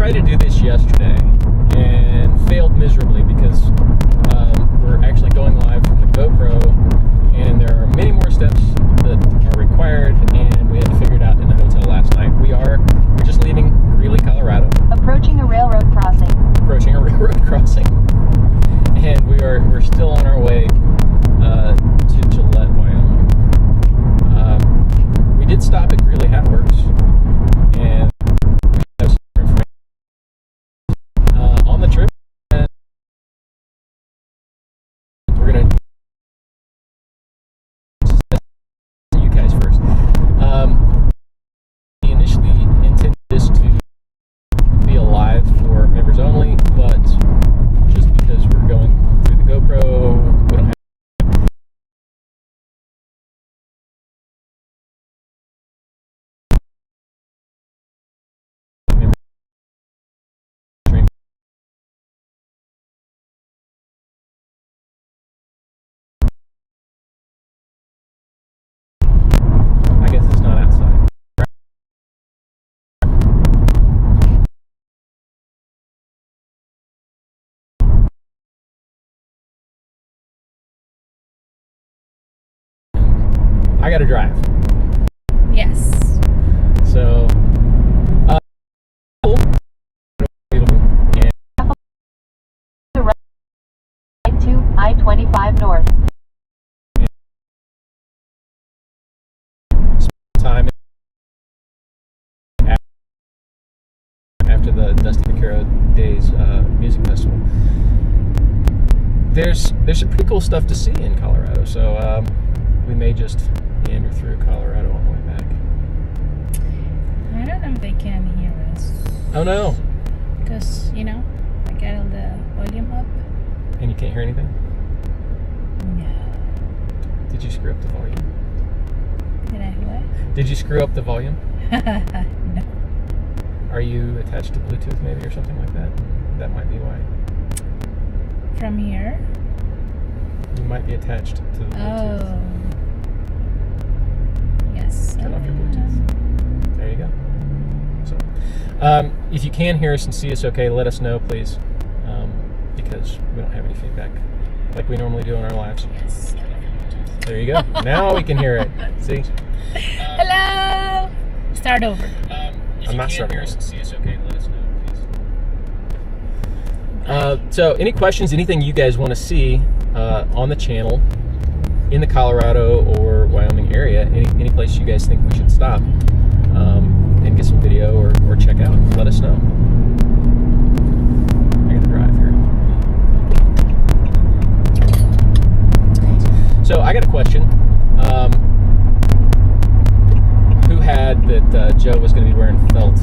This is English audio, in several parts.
tried to do this yesterday and failed miserably because we're actually going live from the GoPro, and there are many more steps that are required, and we had to figure it out in the hotel last night. We're just leaving Greeley, Colorado. Approaching a railroad crossing. And we're still on our way to Gillette, Wyoming. We did stop at Greeley Hat Works, and we have some information on the trip. And we're going to you guys first. We initially intended this to be a live for members only, but just because we're going through the GoPro, we don't have I guess it's not outside. I gotta drive. Yes. So, beautiful. And To right to I-25 North. time after the Dusty Vaquero Days music festival. There's some pretty cool stuff to see in Colorado, so we may just meander through Colorado on the way back. I don't know if they can hear us. Oh no! Because, I got all the volume up. And you can't hear anything? No. Did you screw up the volume? Did I what? Did you screw up the volume? No. Are you attached to Bluetooth maybe or something like that? That might be why. From here? You might be attached to the Bluetooth. Oh. Yes. Turn off your Bluetooth. There you go. So, if you can hear us and see us okay, let us know, please, because we don't have any feedback like we normally do on our lives. Yes. There you go. Now we can hear it. See? Hello! Start over. I'm not starting over. See us okay, let us know, please. So, any questions, anything you guys want to see on the channel in the Colorado or Wyoming area, any place you guys think we should stop and get some video or check out, let us know. I gotta drive here. So I got a question. Who had that Joe was going to be wearing felt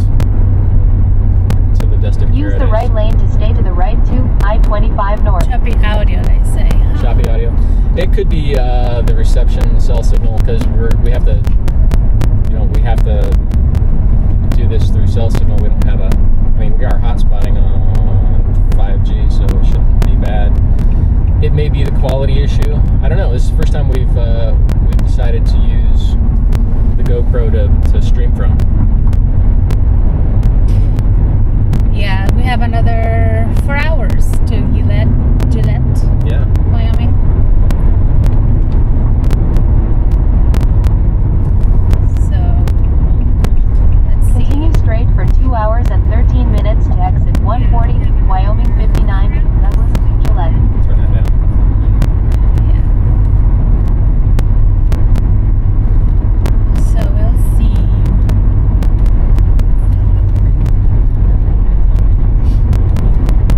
to the Dusty Vaquero Use the Days? right lane to stay to the right to I-25 North. Choppy audio, they say. Huh? Choppy audio. It could be the reception cell signal, because we have to do this through cell signal. We don't have we are hotspotting on 5G, so it shouldn't be bad. It may be the quality issue. I don't know. This is the first time we've decided to use the GoPro to stream from. Yeah, we have another 4 hours to Gillette, Yeah. Wyoming. So, let's see. Continue straight for 2 hours and 13 minutes to exit 140, Wyoming 59, Douglas to Gillette. Turn that down. Yeah. So we'll see.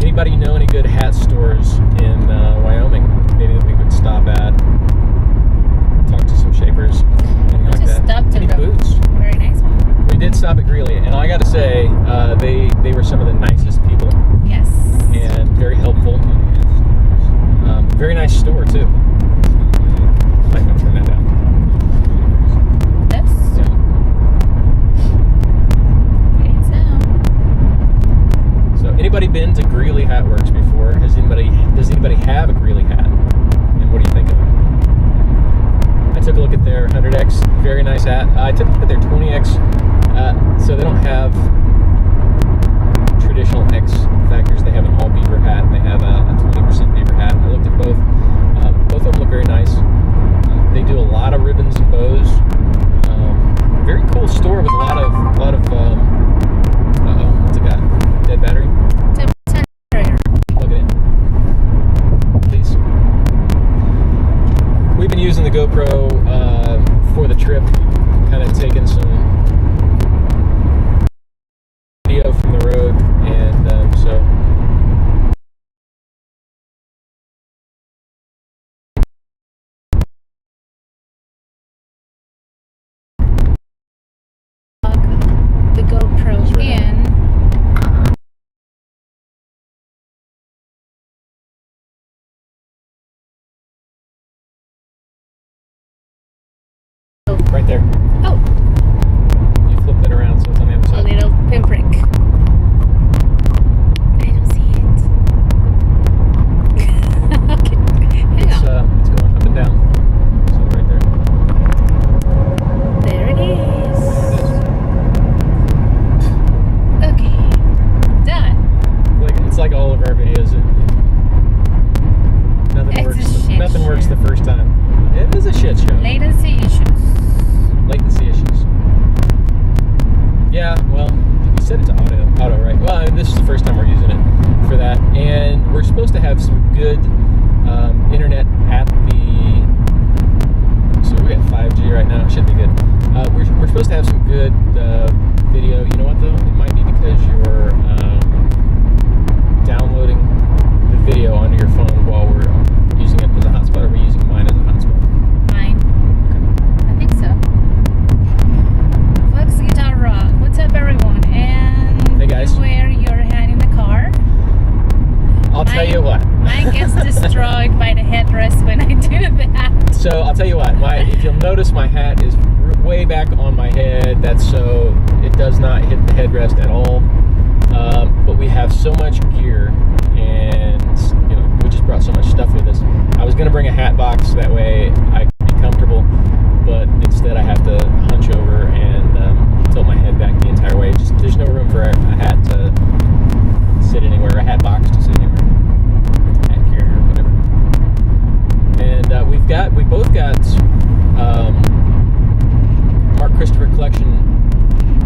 Anybody know any good hat stores in Wyoming? Maybe that we could stop at, talk to some shapers, anything like Just that. stopped at Any the boots? very nice one. We did stop at Greeley, and I got to say, they were some of the nicest people Yes. and very helpful. Very nice store too. Might want to turn that down. This? Yeah. Great sound. So, anybody been to Greeley Hat Works before? Does anybody have a Greeley hat? And what do you think of it? I took a look at their 100X, very nice hat. I took a look at their 20X. So they don't have traditional X Factors. They have an all beaver hat, and they have a 20% beaver hat. I looked at both. Both of them look very nice. They do a lot of ribbons and bows. Very cool store with a lot of what's it got? Dead battery? 10% Plug it in. Please. We've been using the GoPro for the trip, kind of taking some video from the road, and so the GoPro in. right there. Oh, You flipped it around so it's on the other a side. little pinprick. I don't see it. Okay, hang It's on. it's going up and down. So right there. There it is. Okay, done. It's like all of our videos. Nothing It's a works. shit Nothing works show. the first time. It is a shit show. Latency issues. Latency issues. Yeah, well, we set it to auto, right? Well, I mean, this is the first time we're using it for that, and we're supposed to have some good internet at the. So we got 5G right now. It should be good. We're supposed to have some good video. You know what though? It might be because you're downloading the video onto your phone while we're using it as a hotspot. Are we using mine as a hotspot? Mine. I think so. Fox Guitar Rock. What's up, everyone? And Hey, guys. you wear your hat in the car. I'll tell you what. Mine gets destroyed by the headrest when I do that. So I'll tell you what. If you'll notice, my hat is way back on my head. That's so it does not hit the headrest at all. But we have so much gear, and we just brought so much stuff with us. I was gonna bring a hat box that way I could be comfortable, but instead I have to hunch over and tilt my head back the entire way. Just there's no room for a hat to sit anywhere, a hat box to sit anywhere, hat carrier, whatever. And we both got Mark Christopher Collection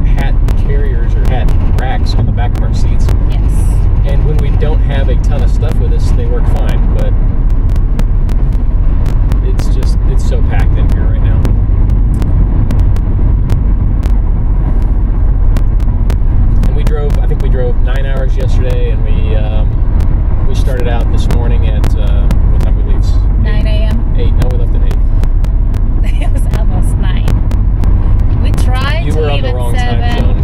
hat carriers or hat racks on the back of our seats. Yes. And when we don't have a ton of stuff with us, they work fine. But it's so packed in here right now. And I think we drove 9 hours yesterday, and we started out this morning at what time we leave? 9 a.m. 8. No, we left at 8. It was almost 9. We tried You to were on leave the at wrong 7. time zone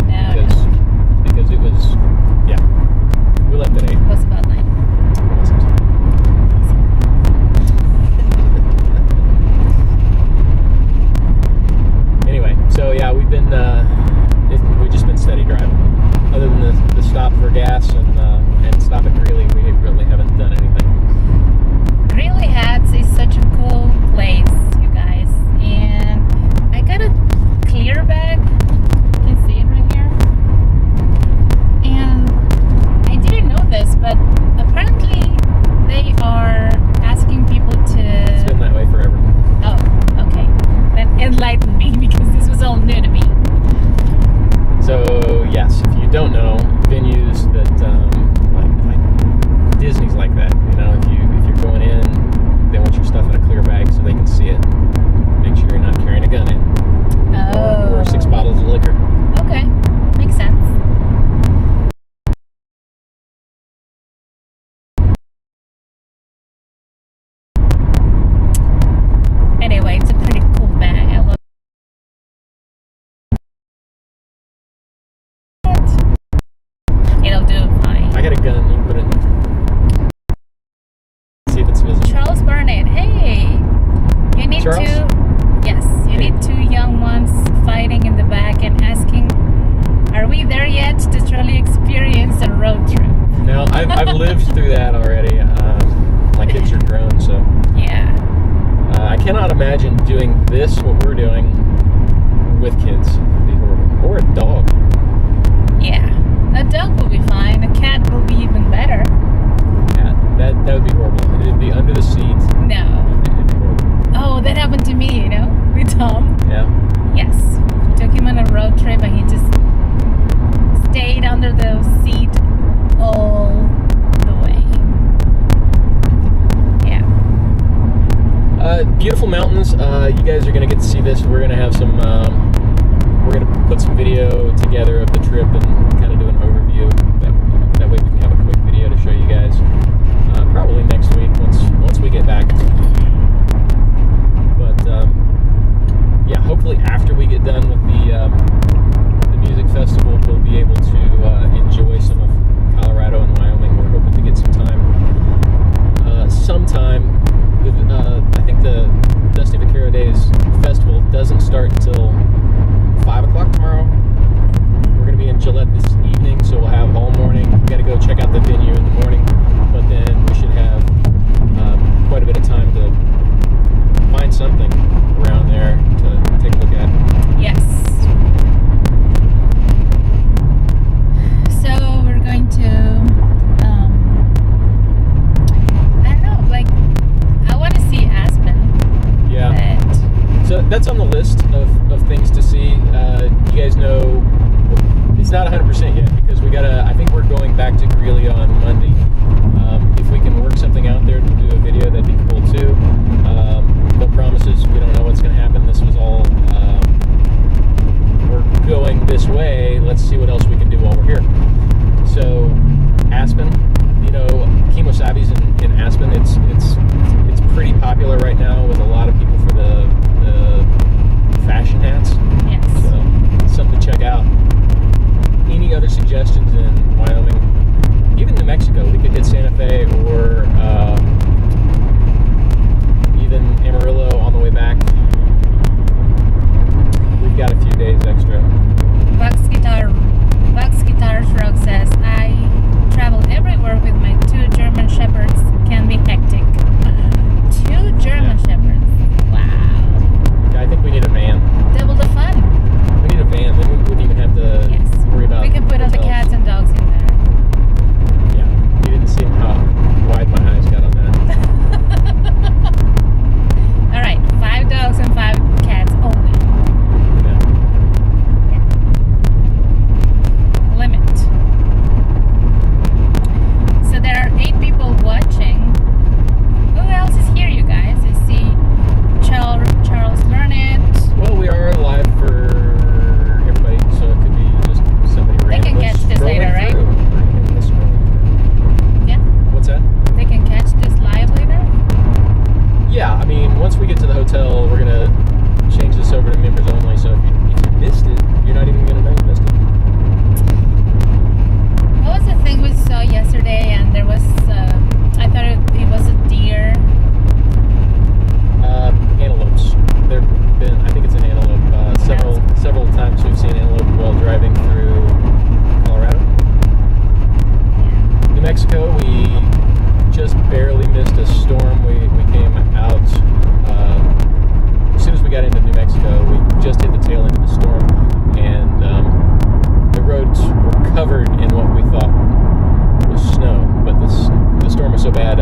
because it was we left at 8. It was about 9. Anyway, so yeah, we've just been steady driving. Other than the stop for gas and stop at Greeley, we really haven't done anything. Greeley Hats is such a cool place, you guys. And I got a clear bag. You can see it right here. And I didn't know this, but apparently they are asking people to. It's been that way forever. Oh, okay. Then enlighten me because this was all new to me. So yes, if you don't know, venues that like Disney's like that. If you're going in, they want your stuff in a clear bag so they can see it. Make sure you're not carrying a gun in. Oh. Or 6 bottles of liquor. Okay, makes sense. Anyway, it's a pretty cool bag. I love it. It'll do fine. I got a gun. You can put it in there. See if it's visible. Charles Barnett, hey! You need Charles? you need 2 young ones fighting in the back and asking, are we there yet to truly experience a road trip? No, I've lived through that already. My kids are grown, so Yeah. I cannot imagine doing what we're doing with kids. It'd be horrible. Or a dog. Yeah, A dog will be fine. A cat will be even better. Yeah, that would be horrible. It'd be under the seat. No. It'd be horrible. Oh, that happened to me, you know, with Tom. Yeah. Yes. Took him on a road trip and he just stayed under the seat all the way. Yeah. Beautiful mountains. You guys are going to get to see this. We're going to have some, we're going to put some video together of the trip and kind of do an overview. That way we can have a quick video to show you guys. Probably next week once we get back. But yeah, hopefully after we get done with the music festival, we'll be able to enjoy some of Colorado and Wyoming. We're hoping to get some time sometime. I think the Dusty Vaquero Days festival doesn't start until 5 o'clock tomorrow. We're going to be in Gillette this evening, so we'll have all morning. We got to go check out the venue in the morning, but then we should have quite a bit of time to find something around there to take a look at. Yes. So we're going to, I don't know, like, I want to see Aspen. Yeah. But So that's on the list of things to see. You guys know it's not 100% yet because I think we're going back to Greeley on Monday. If we can work something out there to do a video, that'd be cool too. No promises. We don't know what's going to happen. This was all, we're going this way. Let's see what else we can do while we're here. So Aspen, you know, Kemosabe's in Aspen. It's pretty popular right now with a lot of people for the fashion hats. yes. So something to check out. Any other suggestions in Wyoming? Even New Mexico. We could hit Santa Fe or even Amarillo on the way back. We've got a few days extra. Buck's Guitar Frog says, I travel everywhere with my 2 German Shepherds. Can be hectic. 2 German Shepherds. Wow. Yeah, I think we need a van. Double the fun. We need a van. Then we wouldn't even have to Yes. worry about We can put all the hotels. cats and dogs in there. Yeah. You didn't see how wide my eyes got on that. All right, 5 dogs and 5 cats only. Yeah. Limit. So there are 8 people watching. Who else is here, you guys? I see Charles Burnett. Well, we are live for everybody, so it could be just somebody They can randomly catch this scrolling later, right? through. Randomly scrolling through. Yeah, What's that? they can catch this live later. Yeah, I mean, once we get to the hotel, we're gonna change this over to members only. So if you missed it, you're not even gonna know you missed it. What was the thing we saw yesterday? And there was, I thought it was a deer. Antelopes. There've been, I think it's an antelope. Several times we've seen antelope while driving through Colorado. New Mexico, we just barely missed a storm. We came out as soon as we got into New Mexico. We just hit the tail end of the storm, and the roads were covered in what we thought was snow. But the storm was so bad,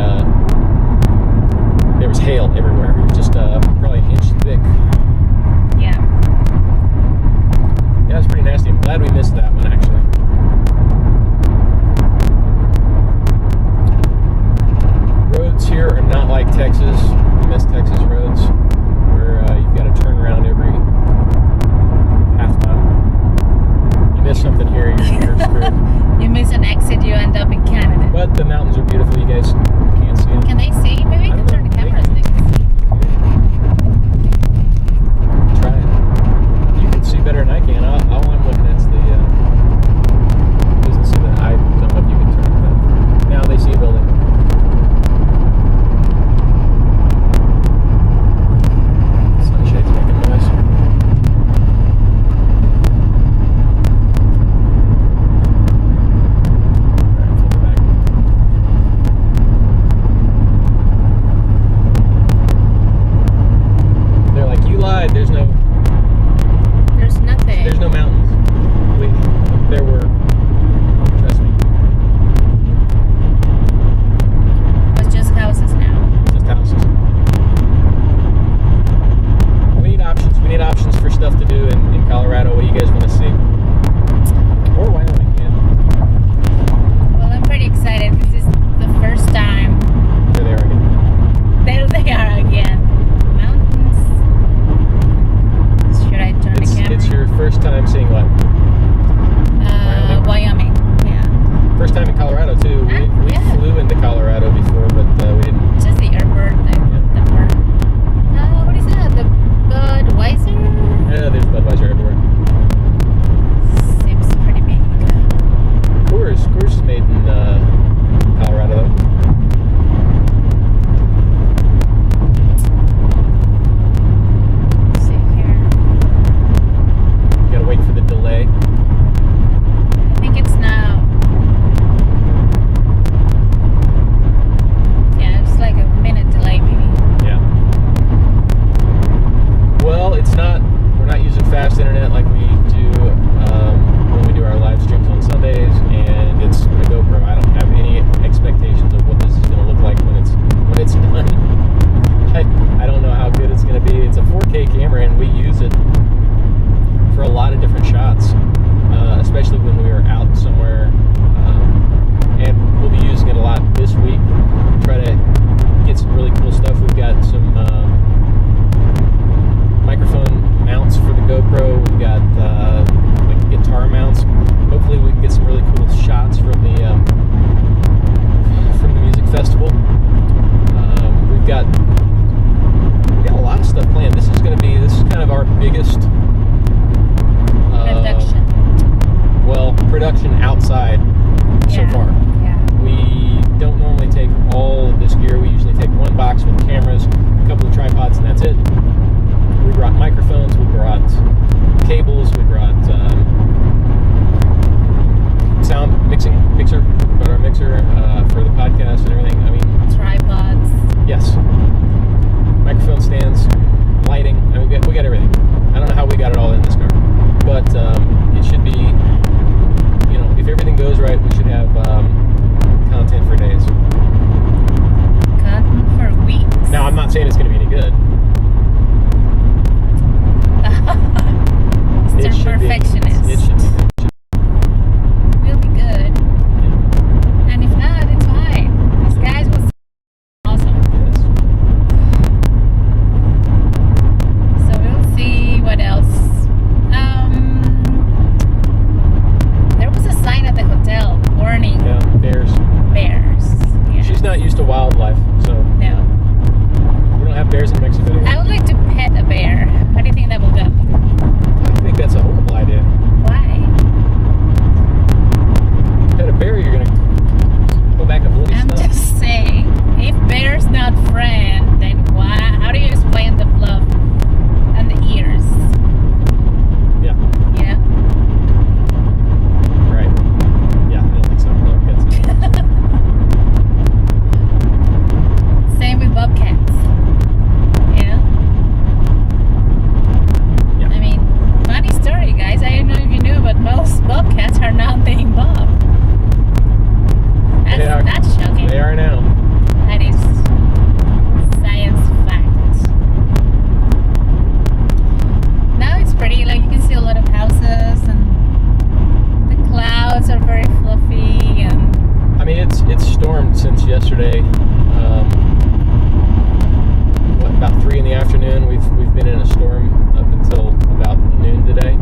we've been in a storm up until about noon today.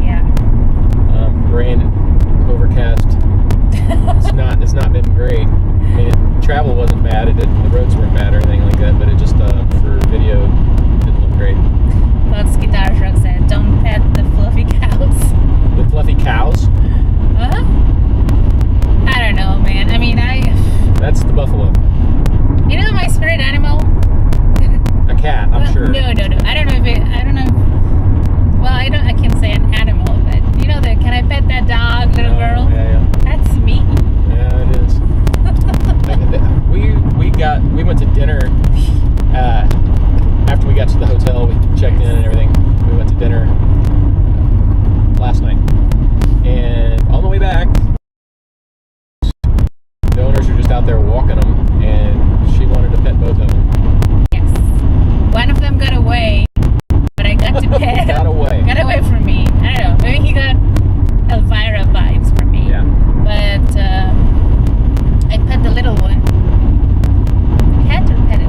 Yeah. Rain, overcast. It's not been great. I mean, travel wasn't bad. The roads weren't bad or anything like that, but it just for video didn't look great. Buck's guitar truck said, "Don't pet the fluffy cows." The fluffy cows? Huh? I don't know, man. I mean, That's the buffalo. you know my spirit animal? A cat, I'm Well, sure. No. I don't know if I don't know. Well, I can say an animal, but you know can I pet that dog, little girl? Yeah. That's me. Yeah, it is. We went to dinner after we got to the hotel. We checked in and everything. We went to dinner last night, and on the way back, the owners are just out there walking them, and she wanted to pet both of them. Yes. One of them got away, but I got to pet. Got away. Got away from me. I don't know. Maybe he got Elvira vibes from me. Yeah. But I pet the little one. Pet or pet it?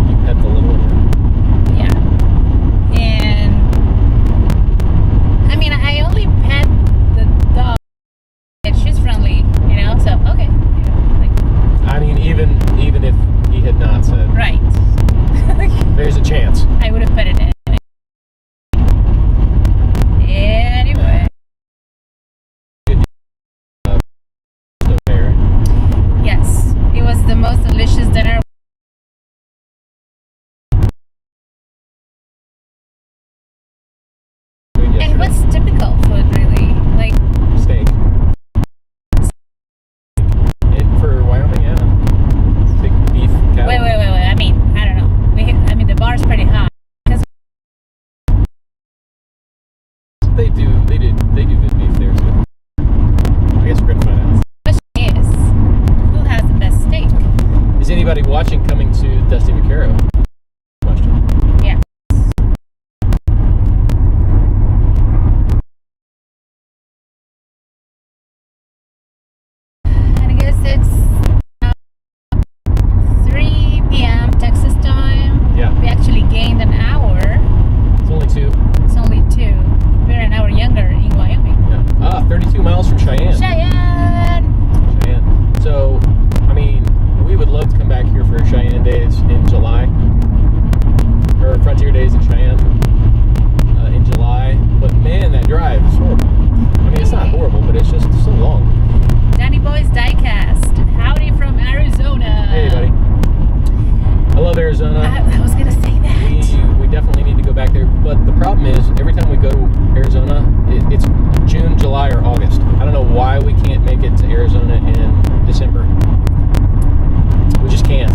You pet the little one. Yeah. And I mean, I only pet the dog. And she's friendly, you know. So okay. You know, like, I mean, even if he had not said, right. there's a chance. I would have pet it. Anyway. Okay, right? Yes, it was the most delicious dinner. And what's typical food, really? Like, Steak. For Wyoming, yeah. Steak, beef, cattle. wait. I mean, I don't know. I mean, the bar's pretty high. They do good beef there too. I guess we're gonna find out. The question is, who has the best steak? Is anybody watching coming to Dusty Vaquero? Question. Yeah. And I guess it's 3 p.m. Texas time. Yeah. We actually gained an hour. It's only 2. It's only 2. We're an hour younger in Wyoming. Yeah. 32 miles from Cheyenne. Cheyenne! So, I mean, we would love to come back here for Cheyenne Days in July. Or Frontier Days in Cheyenne in July. But man, that drive is horrible. I mean, it's not horrible, but it's just so long. Danny Boy's Diecast. Howdy from Arizona. Hey, buddy. I love Arizona. I was going to say that. We definitely need to go back there, but the problem is every time we go to Arizona, it's June, July, or August. I don't know why we can't make it to Arizona in December. We just can't.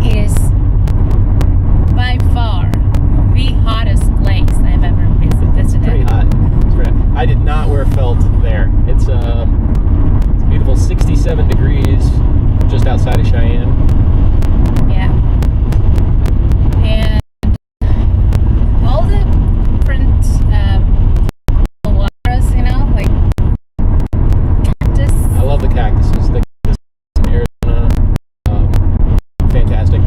It is by far the hottest place I've ever visited. It's pretty hot. I did not wear felt there. It's a beautiful 67 degrees just outside of Cheyenne. Yeah. And all the different waters, you know, like cactus. I love the cactuses. The cactus in Arizona, fantastic.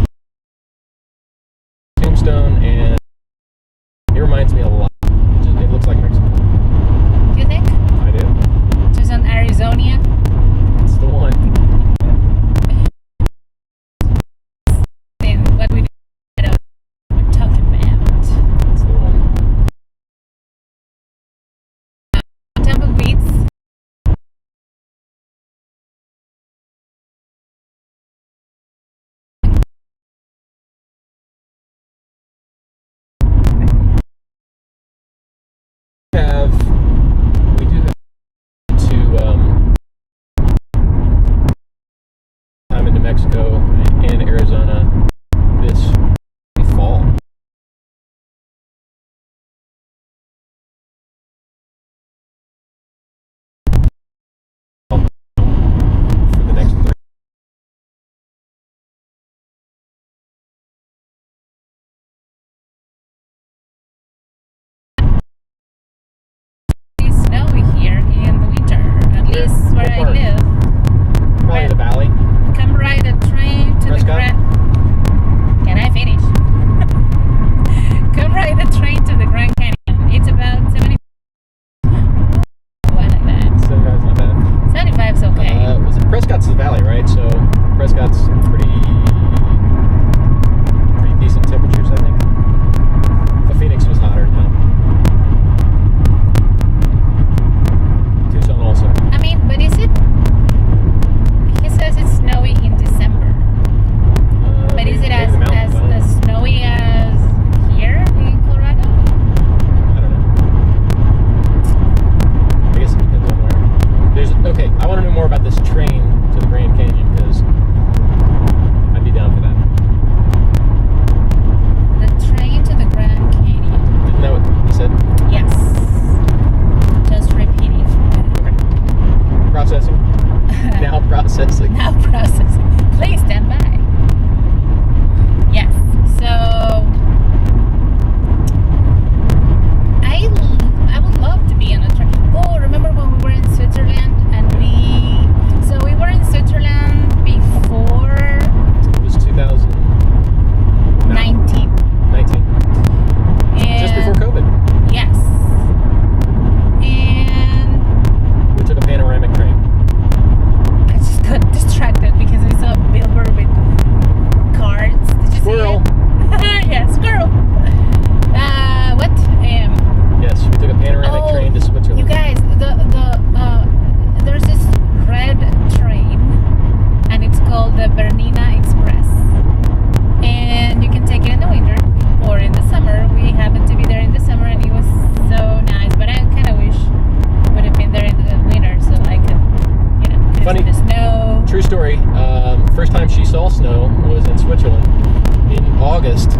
August Yes.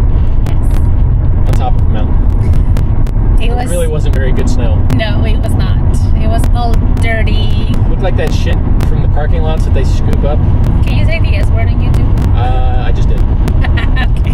on top of a mountain. It was. It really wasn't very good snow. No, it was not. It was all dirty. Looked like that shit from the parking lots that they scoop up. Can you say the S word on YouTube? I just did. Okay.